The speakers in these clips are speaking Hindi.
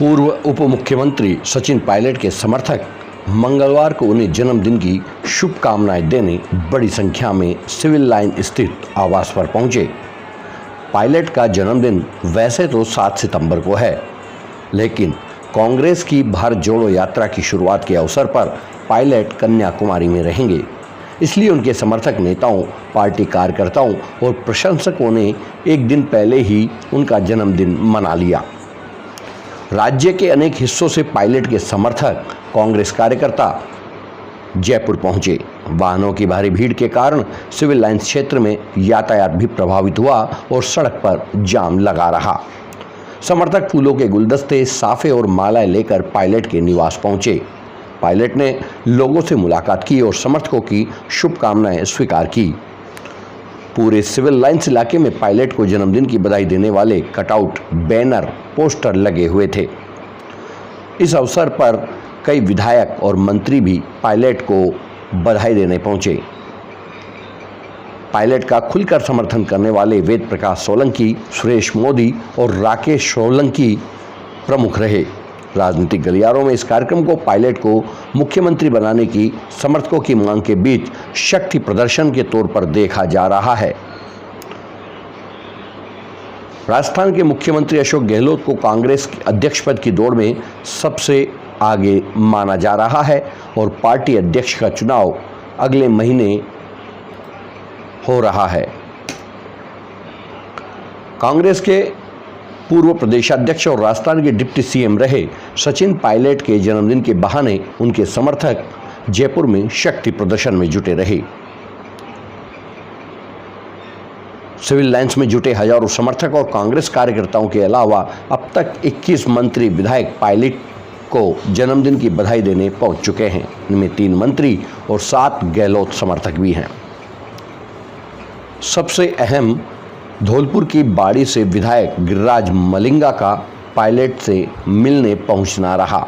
पूर्व उप मुख्यमंत्री सचिन पायलट के समर्थक मंगलवार को उन्हें जन्मदिन की शुभकामनाएं देने बड़ी संख्या में सिविल लाइन स्थित आवास पर पहुंचे। पायलट का जन्मदिन वैसे तो 7 सितंबर को है, लेकिन कांग्रेस की भारत जोड़ो यात्रा की शुरुआत के अवसर पर पायलट कन्याकुमारी में रहेंगे। इसलिए उनके समर्थक नेताओं, पार्टी कार्यकर्ताओं और प्रशंसकों ने एक दिन पहले ही उनका जन्मदिन मना लिया। राज्य के अनेक हिस्सों से पायलट के समर्थक कांग्रेस कार्यकर्ता जयपुर पहुंचे। वाहनों की भारी भीड़ के कारण सिविल लाइंस क्षेत्र में यातायात भी प्रभावित हुआ और सड़क पर जाम लगा रहा। समर्थक फूलों के गुलदस्ते, साफे और मालाएं लेकर पायलट के निवास पहुंचे। पायलट ने लोगों से मुलाकात की और समर्थकों की शुभकामनाएं स्वीकार की। पूरे सिविल लाइंस इलाके में पायलट को जन्मदिन की बधाई देने वाले कटआउट, बैनर, पोस्टर लगे हुए थे। इस अवसर पर कई विधायक और मंत्री भी पायलट को बधाई देने पहुंचे। पायलट का खुलकर समर्थन करने वाले वेद प्रकाश सोलंकी, सुरेश मोदी और राकेश सोलंकी प्रमुख रहे। राजनीतिक गलियारों में इस कार्यक्रम को पायलट को मुख्यमंत्री बनाने की समर्थकों की मांग के बीच शक्ति प्रदर्शन के तौर पर देखा जा रहा है। राजस्थान के मुख्यमंत्री अशोक गहलोत को कांग्रेस अध्यक्ष पद की दौड़ में सबसे आगे माना जा रहा है और पार्टी अध्यक्ष का चुनाव अगले महीने हो रहा है। कांग्रेस के पूर्व प्रदेशाध्यक्ष और राजस्थान के डिप्टी सीएम रहे सचिन पायलट के जन्मदिन के बहाने उनके समर्थक जयपुर में शक्ति प्रदर्शन में जुटे रहे। सिविल लाइंस में जुटे हजारों समर्थक और कांग्रेस कार्यकर्ताओं के अलावा अब तक 21 मंत्री, विधायक पायलट को जन्मदिन की बधाई देने पहुंच चुके हैं। इनमें 3 मंत्री और 7 गहलोत समर्थक भी हैं। सबसे अहम धौलपुर की बाड़ी से विधायक गिरिराज मलिंगा का पायलट से मिलने पहुंचना रहा।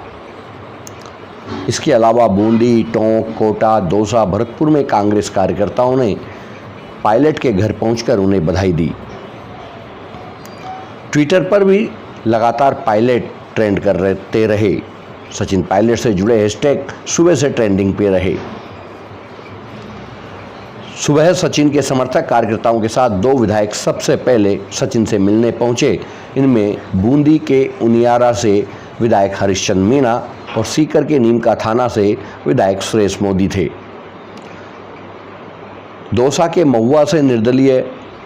इसके अलावा बूंदी, टोंक, कोटा, दौसा, भरतपुर में कांग्रेस कार्यकर्ताओं ने पायलट के घर पहुंचकर उन्हें बधाई दी। ट्विटर पर भी लगातार पायलट ट्रेंड करते रहे। सचिन पायलट से जुड़े हैशटैग सुबह से ट्रेंडिंग पे रहे। सुबह सचिन के समर्थक कार्यकर्ताओं के साथ 2 विधायक सबसे पहले सचिन से मिलने पहुंचे। इनमें बूंदी के उनियारा से विधायक हरिश्चंद्र मीणा और सीकर के नीमका थाना से विधायक सुरेश मोदी थे। दौसा के महुआ से निर्दलीय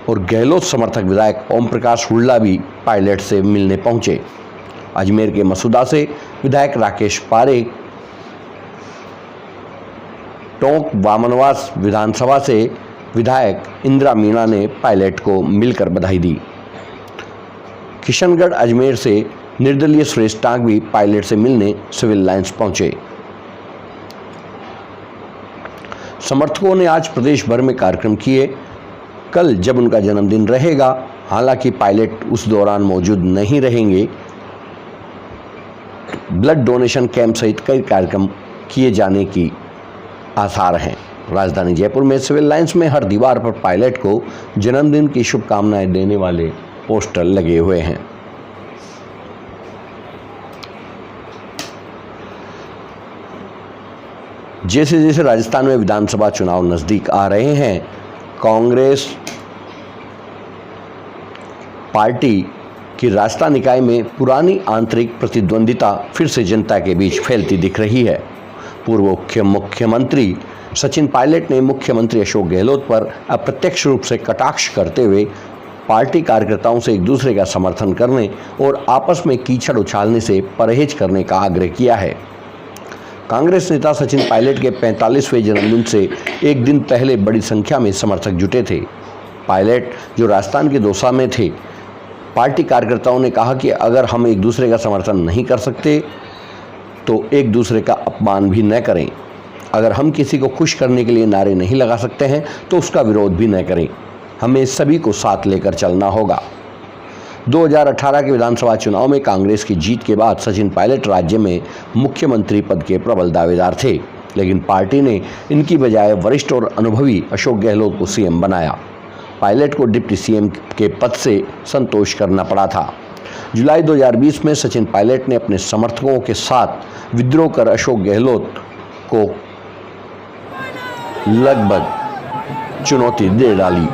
और गहलोत समर्थक विधायक ओम प्रकाश हुड्डा भी पायलट से मिलने पहुंचे। अजमेर के मसूदा से विधायक राकेश पारेख, टोंक वामनवास विधानसभा से विधायक इंदिरा मीणा ने पायलट को मिलकर बधाई दी। किशनगढ़, अजमेर से निर्दलीय सुरेश टांक भी पायलट से मिलने सिविल लाइंस पहुंचे। समर्थकों ने आज प्रदेश भर में कार्यक्रम किए। कल जब उनका जन्मदिन रहेगा, हालांकि पायलट उस दौरान मौजूद नहीं रहेंगे, ब्लड डोनेशन कैंप सहित कई कार्यक्रम किए जाने की आसार हैं। राजधानी जयपुर में सिविल लाइंस में हर दीवार पर पायलट को जन्मदिन की शुभकामनाएं देने वाले पोस्टर लगे हुए हैं। जैसे जैसे राजस्थान में विधानसभा चुनाव नजदीक आ रहे हैं, कांग्रेस पार्टी की राजस्थान इकाई में पुरानी आंतरिक प्रतिद्वंदिता फिर से जनता के बीच फैलती दिख रही है। पूर्व मुख्यमंत्री सचिन पायलट ने मुख्यमंत्री अशोक गहलोत पर अप्रत्यक्ष रूप से कटाक्ष करते हुए पार्टी कार्यकर्ताओं से एक दूसरे का समर्थन करने और आपस में कीचड़ उछालने से परहेज करने का आग्रह किया है। कांग्रेस नेता सचिन पायलट के 45वें जन्मदिन से एक दिन पहले बड़ी संख्या में समर्थक जुटे थे। पायलट जो राजस्थान के दौसा में थे, पार्टी कार्यकर्ताओं ने कहा कि अगर हम एक दूसरे का समर्थन नहीं कर सकते तो एक दूसरे का अपमान भी न करें। अगर हम किसी को खुश करने के लिए नारे नहीं लगा सकते हैं तो उसका विरोध भी न करें। हमें सभी को साथ लेकर चलना होगा। 2018 के विधानसभा चुनाव में कांग्रेस की जीत के बाद सचिन पायलट राज्य में मुख्यमंत्री पद के प्रबल दावेदार थे, लेकिन पार्टी ने इनकी बजाय वरिष्ठ और अनुभवी अशोक गहलोत को सीएम बनाया। पायलट को डिप्टी सीएम के पद से संतोष करना पड़ा था। जुलाई 2020 में सचिन पायलट ने अपने समर्थकों के साथ विद्रोह कर अशोक गहलोत को लगभग चुनौती दे डाली।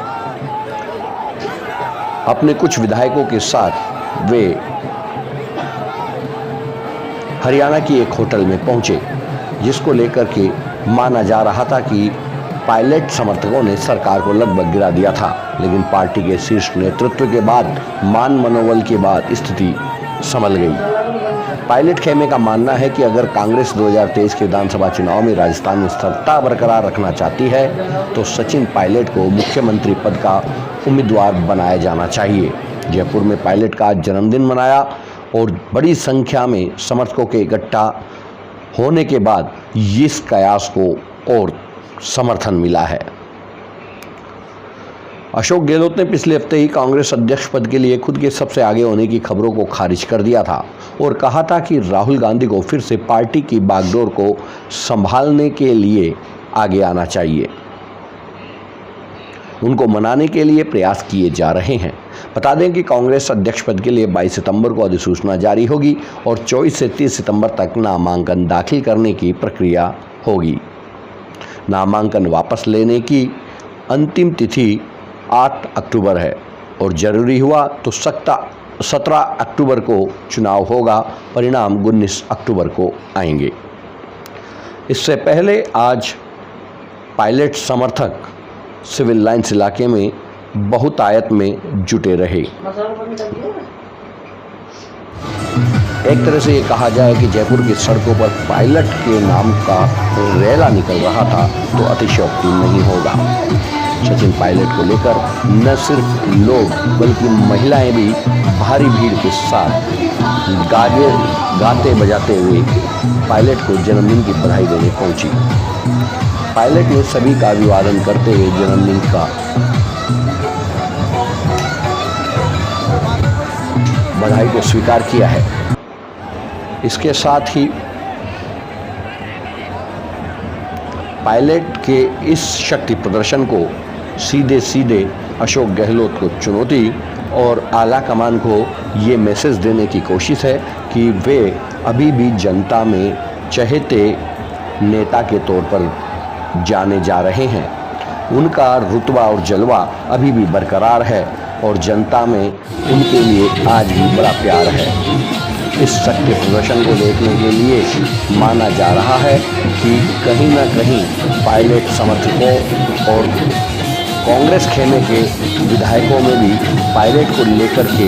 अपने कुछ विधायकों के साथ वे हरियाणा की एक होटल में पहुंचे, जिसको लेकर के माना जा रहा था कि पायलट समर्थकों ने सरकार को लगभग गिरा दिया था। लेकिन पार्टी के शीर्ष नेतृत्व के बाद मान मनोबल के बाद स्थिति संभल गई। पायलट खेमे का मानना है कि अगर कांग्रेस 2023 के विधानसभा चुनाव में राजस्थान में स्थिरता बरकरार रखना चाहती है तो सचिन पायलट को मुख्यमंत्री पद का उम्मीदवार बनाया जाना चाहिए। जयपुर में पायलट का आज जन्मदिन मनाया और बड़ी संख्या में समर्थकों के इकट्ठा होने के बाद इस कयास को और समर्थन मिला है। अशोक गहलोत ने पिछले हफ्ते ही कांग्रेस अध्यक्ष पद के लिए खुद के सबसे आगे होने की खबरों को खारिज कर दिया था और कहा था कि राहुल गांधी को फिर से पार्टी की बागडोर को संभालने के लिए आगे आना चाहिए। उनको मनाने के लिए प्रयास किए जा रहे हैं। बता दें कि कांग्रेस अध्यक्ष पद के लिए 22 सितंबर को अधिसूचना जारी होगी और 24 से 30 सितंबर तक नामांकन दाखिल करने की प्रक्रिया होगी। नामांकन वापस लेने की अंतिम तिथि 8 अक्टूबर है और जरूरी हुआ तो 17 अक्टूबर को चुनाव होगा। परिणाम 19 अक्टूबर को आएंगे। इससे पहले आज पायलट समर्थक सिविल लाइन्स इलाके में बहुतायत में जुटे रहे। एक तरह से ये कहा जाए कि जयपुर की सड़कों पर पायलट के नाम का रैला निकल रहा था तो अतिशयोक्ति नहीं होगा। सचिन पायलट को लेकर न सिर्फ लोग बल्कि महिलाएं भी भारी भीड़ के साथ गाते बजाते हुए पायलट को जन्मदिन की बधाई देने पहुंची। पायलट ने सभी का अभिवादन करते हुए जन्मदिन का बधाई को स्वीकार किया है। इसके साथ ही पायलट के इस शक्ति प्रदर्शन को सीधे सीधे अशोक गहलोत को चुनौती और आला कमान को ये मैसेज देने की कोशिश है कि वे अभी भी जनता में चहेते नेता के तौर पर जाने जा रहे हैं। उनका रुतबा और जलवा अभी भी बरकरार है और जनता में उनके लिए आज भी बड़ा प्यार है। इस शक्ति प्रदर्शन को देखने के लिए माना जा रहा है कि कहीं ना कहीं पायलट समर्थकों और कांग्रेस खेमे के विधायकों में भी पायलट को लेकर के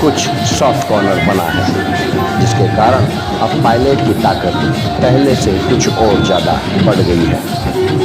कुछ सॉफ्ट कॉर्नर बना है, जिसके कारण अब पायलट की ताकत पहले से कुछ और ज़्यादा बढ़ गई है।